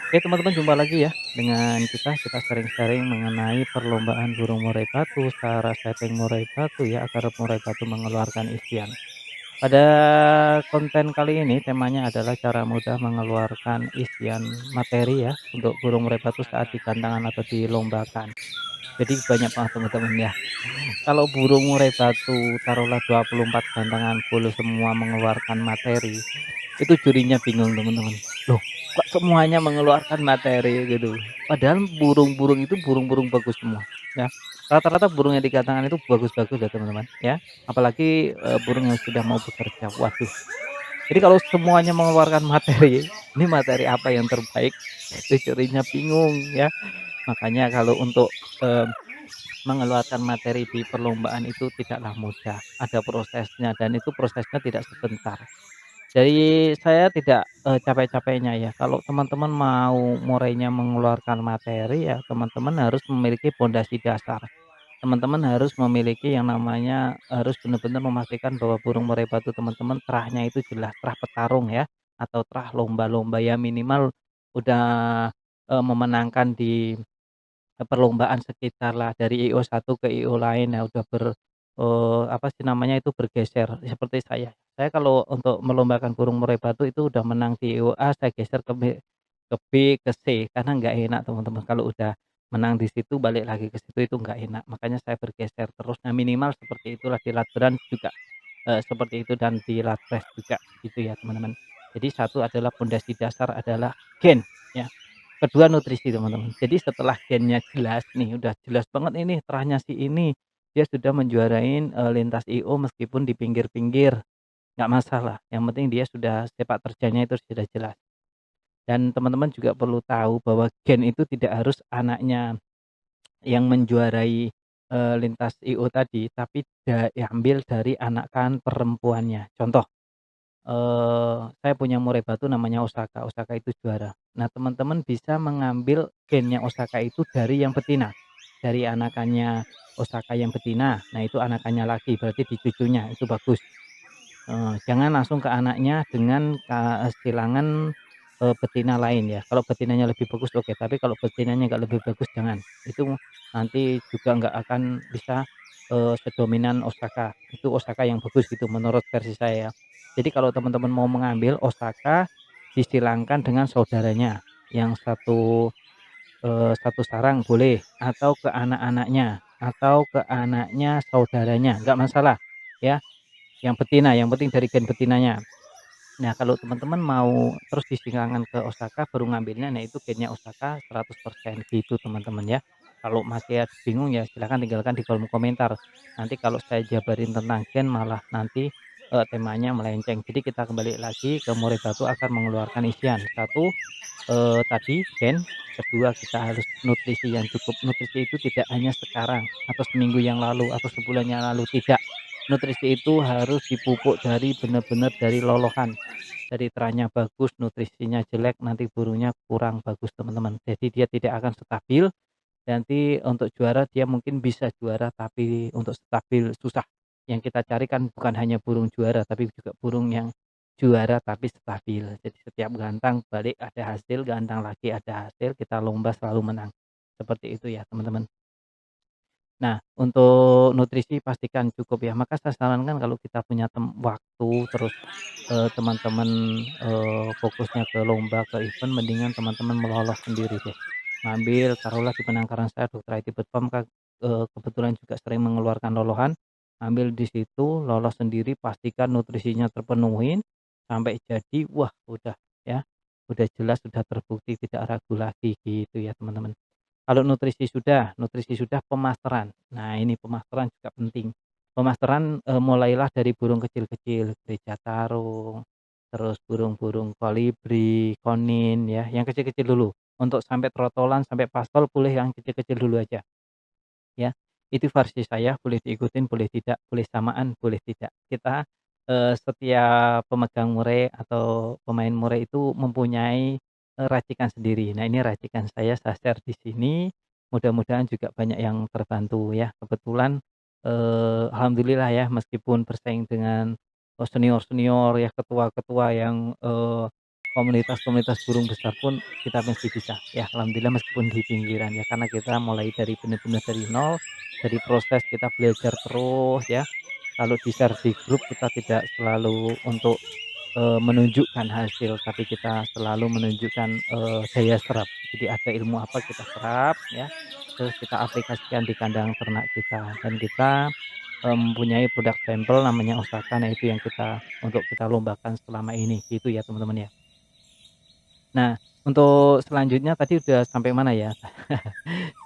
Oke teman-teman, jumpa lagi ya dengan kita sharing-sharing mengenai perlombaan burung murai batu, cara setting murai batu ya agar murai batu mengeluarkan isian. Pada konten kali ini temanya adalah cara mudah mengeluarkan isian materi ya untuk burung murai batu saat digantangan atau dilombakan. Jadi banyak banget teman-teman ya. Kalau burung murai batu taruhlah 24 gantangan full semua mengeluarkan materi, itu jurinya bingung teman-teman. Loh, kok semuanya mengeluarkan materi gitu? Padahal burung-burung itu burung-burung bagus semua, ya. Rata-rata burung yang dikatakan itu bagus-bagus ya teman-teman, ya. Apalagi, burung yang sudah mau bekerja. Waduh, jadi kalau semuanya mengeluarkan materi, ini materi apa yang terbaik? Itu jurinya bingung ya. Makanya kalau untuk, mengeluarkan materi di perlombaan itu tidaklah mudah, ada prosesnya dan itu prosesnya tidak sebentar. Jadi saya tidak, capek-capeknya ya, kalau teman-teman mau murainya mengeluarkan materi ya teman-teman harus memiliki pondasi dasar. Teman-teman harus memiliki yang namanya harus benar-benar memastikan bahwa burung murai batu teman-teman terahnya itu jelas, terah petarung ya, atau terah lomba-lomba ya minimal udah, memenangkan di perlombaan sekitarlah dari IO satu ke IO lain ya udah apa sih namanya itu bergeser seperti saya. Saya kalau untuk melombakan burung murai batu itu udah menang di IO A saya geser ke B, ke C karena nggak enak teman-teman kalau udah menang di situ balik lagi ke situ itu nggak enak. Makanya saya bergeser terus. Nah minimal seperti itulah di lat beran juga, seperti itu dan di lat pres juga gitu ya teman-teman. Jadi satu adalah pondasi dasar adalah gen ya. Kedua nutrisi teman-teman. Jadi setelah gennya jelas nih, udah jelas banget ini terahnya si ini, dia sudah menjuarain, lintas IO meskipun di pinggir-pinggir, nggak masalah, yang penting dia sudah sepak terjangnya itu sudah jelas. Dan teman-teman juga perlu tahu bahwa gen itu tidak harus anaknya yang menjuarai, lintas IO tadi, tapi diambil dari anakan perempuannya. Contoh, saya punya murai batu namanya Osaka, Osaka itu juara. Nah, teman-teman bisa mengambil gennya Osaka itu dari yang betina, dari anakannya Osaka yang betina. Nah, itu anakannya lagi, berarti di cucunya, itu bagus. Jangan langsung ke anaknya dengan silangan, betina lain ya. Kalau betinanya lebih bagus oke, tapi kalau betinanya nggak lebih bagus jangan. Itu nanti juga nggak akan bisa, sedominan Osaka. Itu Osaka yang bagus gitu menurut versi saya ya. Jadi kalau teman-teman mau mengambil Osaka, disilangkan dengan saudaranya yang satu sarang boleh, atau ke anak-anaknya, atau ke anaknya saudaranya, nggak masalah ya. Yang betina, yang penting dari gen betinanya. Nah, kalau teman-teman mau terus disilangkan ke Osaka baru ngambilnya, nah itu gennya Osaka 100% gitu teman-teman ya. Kalau masih ada bingung ya silahkan tinggalkan di kolom komentar. Nanti kalau saya jabarin tentang gen malah nanti, temanya melenceng. Jadi kita kembali lagi ke murai batu akan mengeluarkan isian. Satu, tadi gen, kedua kita harus nutrisi yang cukup. Nutrisi itu tidak hanya sekarang atau seminggu yang lalu atau sebulan yang lalu, tidak. Nutrisi itu harus dipupuk dari benar-benar dari lolohan. Dari terahnya bagus, nutrisinya jelek, nanti burungnya kurang bagus teman-teman. Jadi dia tidak akan stabil, nanti untuk juara dia mungkin bisa juara tapi untuk stabil susah. Yang kita cari kan bukan hanya burung juara tapi juga burung yang juara tapi stabil. Jadi setiap gantang balik ada hasil, gantang lagi ada hasil, kita lomba selalu menang. Seperti itu ya teman-teman. Nah, untuk nutrisi pastikan cukup ya. Maka saya sarankan kalau kita punya waktu terus, teman-teman, fokusnya ke lomba, ke event, mendingan teman-teman melolos sendiri deh. Ngambil taruhlah di penangkaran saya Dr. IT Bepom kan, kebetulan juga sering mengeluarkan lolohan, ambil di situ, lolos sendiri, pastikan nutrisinya terpenuhin, sampai jadi, wah udah ya, udah jelas, sudah terbukti, tidak ragu lagi gitu ya teman-teman. Kalau nutrisi sudah, pemasteran. Nah, ini pemasteran juga penting. Pemasteran, mulailah dari burung kecil-kecil, gereja tarung, terus burung-burung kolibri, konin ya, yang kecil-kecil dulu. Untuk sampai trotolan, sampai pastol boleh yang kecil-kecil dulu aja, ya. Itu versi saya, boleh diikutin, boleh tidak, boleh samaan, boleh tidak. Kita, setiap pemegang murai atau pemain murai itu mempunyai, racikan sendiri. Nah, ini racikan saya share di sini, mudah-mudahan juga banyak yang terbantu ya. Kebetulan, alhamdulillah ya meskipun bersaing dengan, senior-senior ya, ketua-ketua yang, komunitas-komunitas burung besar pun kita masih bisa ya, alhamdulillah meskipun di pinggiran ya, karena kita mulai dari benar-benar dari nol, dari proses kita belajar terus ya. Kalau di-share di grup kita tidak selalu untuk menunjukkan hasil, tapi kita selalu menunjukkan, daya serap. Jadi ada ilmu apa kita serap ya, terus kita aplikasikan di kandang ternak kita, dan kita, mempunyai produk sampel namanya Osaka. Nah itu yang kita untuk kita lombakan selama ini, gitu ya teman-teman ya. Nah, untuk selanjutnya tadi udah sampai mana ya?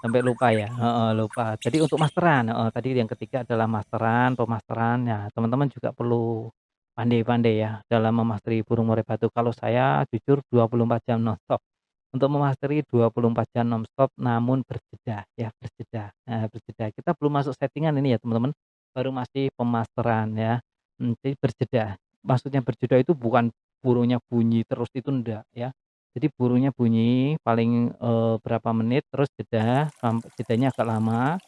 Sampai lupa ya? Heeh, lupa. Tadi untuk masteran, heeh, tadi yang ketiga adalah masteran, pemasteran. Nah, teman-teman juga perlu pandai-pandai ya dalam memasteri burung murai batu. Kalau saya jujur 24 jam nonstop. Untuk memasteri 24 jam nonstop namun berjeda ya, berjeda. Nah, berjeda. Kita belum masuk settingan ini ya teman-teman, baru masih pemasteran ya. Jadi berjeda. Maksudnya berjeda itu bukan burungnya bunyi terus itu enggak ya. Jadi burungnya bunyi paling, berapa menit terus jeda, jedanya agak lama,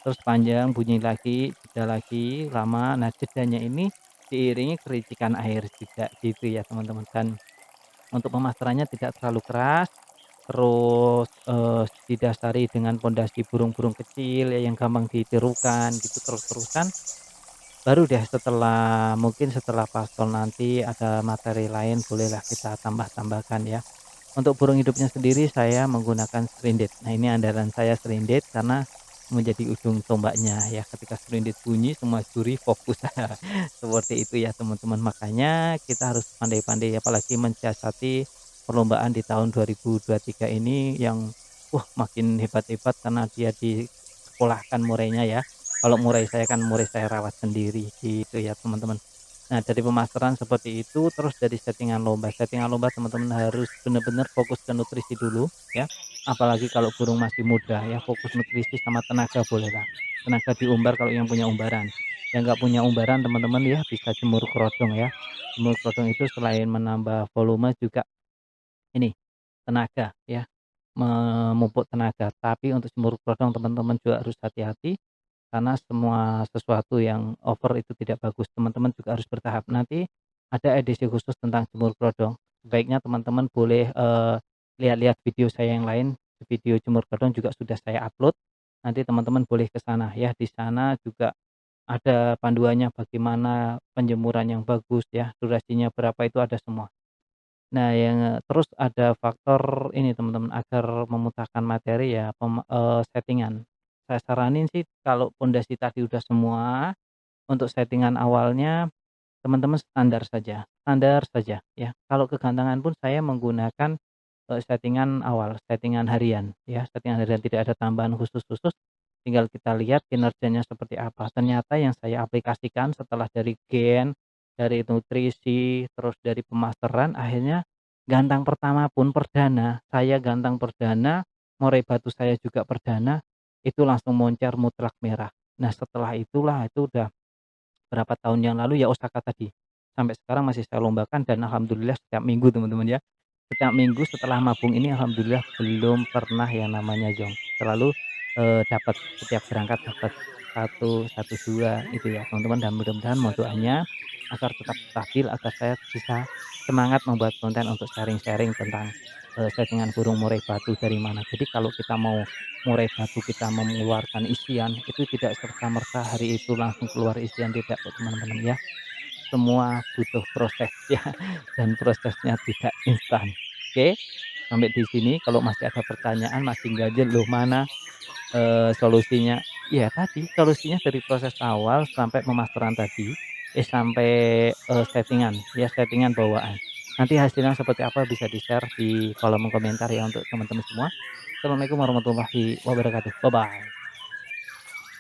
terus panjang, bunyi lagi, jeda lagi, lama. Nah, jedanya ini diiringi kericikan air juga gitu ya teman-teman. Dan untuk pemasterannya tidak terlalu keras, terus, didasari dengan pondasi burung-burung kecil ya yang gampang ditirukan gitu terus-terusan, baru deh setelah mungkin setelah paspon nanti ada materi lain bolehlah kita tambah-tambahkan ya. Untuk burung hidupnya sendiri saya menggunakan serindit. Nah, ini andalan saya serindit karena menjadi ujung tombaknya ya. Ketika serindit bunyi semua juri fokus. Seperti itu ya teman-teman. Makanya kita harus pandai-pandai apalagi mensiasati perlombaan di tahun 2023 ini yang makin hebat-hebat karena dia disekolahkan murainya ya. Kalau murai saya kan murai saya rawat sendiri gitu ya teman-teman. Nah, dari pemasaran seperti itu, terus dari settingan lomba. Settingan lomba teman-teman harus benar-benar fokus ke nutrisi dulu ya. Apalagi kalau burung masih muda ya, fokus nutrisi sama tenaga bolehlah. Tenaga diumbar kalau yang punya umbaran. Yang nggak punya umbaran teman-teman ya bisa jemur kerodong ya. Jemur kerodong itu selain menambah volume juga ini tenaga ya, memupuk tenaga. Tapi untuk jemur kerodong teman-teman juga harus hati-hati karena semua sesuatu yang over itu tidak bagus, teman-teman juga harus bertahap. Nanti ada edisi khusus tentang jemur kerodong. Sebaiknya teman-teman boleh, lihat-lihat video saya yang lain, video jemur kerodong juga sudah saya upload. Nanti teman-teman boleh ke sana ya, di sana juga ada panduannya bagaimana penjemuran yang bagus ya, durasinya berapa itu ada semua. Nah, yang terus ada faktor ini teman-teman, agar memutahkan materi ya settingan. Saya saranin sih kalau pondasi tadi udah semua, untuk settingan awalnya teman-teman standar saja ya. Kalau kegantangan pun saya menggunakan, settingan awal, settingan harian ya, settingan harian tidak ada tambahan khusus-khusus, tinggal kita lihat kinerjanya seperti apa. Ternyata yang saya aplikasikan setelah dari gen, dari nutrisi, terus dari pemasteran, akhirnya gantang pertama pun perdana, saya gantang perdana, murai batu saya juga perdana, itu langsung moncer mutlak merah. Nah, setelah itulah itu udah berapa tahun yang lalu ya Osaka tadi, sampai sekarang masih saya lombakan dan alhamdulillah setiap minggu teman-teman ya. Setiap minggu setelah mabung ini alhamdulillah belum pernah yang namanya zonk, selalu, dapat, setiap berangkat dapat satu satu 2 itu ya teman-teman, dan mudah-mudahan mohon doanya agar tetap stabil, agar saya bisa semangat membuat konten untuk sharing-sharing tentang, settingan burung murai batu dari mana. Jadi kalau kita mau murai batu kita mengeluarkan isian, itu tidak serta-merta hari itu langsung keluar isian, tidak kok teman-teman ya. Semua butuh proses ya, dan prosesnya tidak instan. Oke, sampai di sini kalau masih ada pertanyaan, masih ganjel, "Loh mana, solusinya?" Ya tadi, solusinya dari proses awal sampai pemasteran tadi, sampai, settingan, ya settingan bawaan. Nanti hasilnya seperti apa bisa di-share di kolom komentar ya untuk teman-teman semua. Assalamualaikum warahmatullahi wabarakatuh. Bye-bye.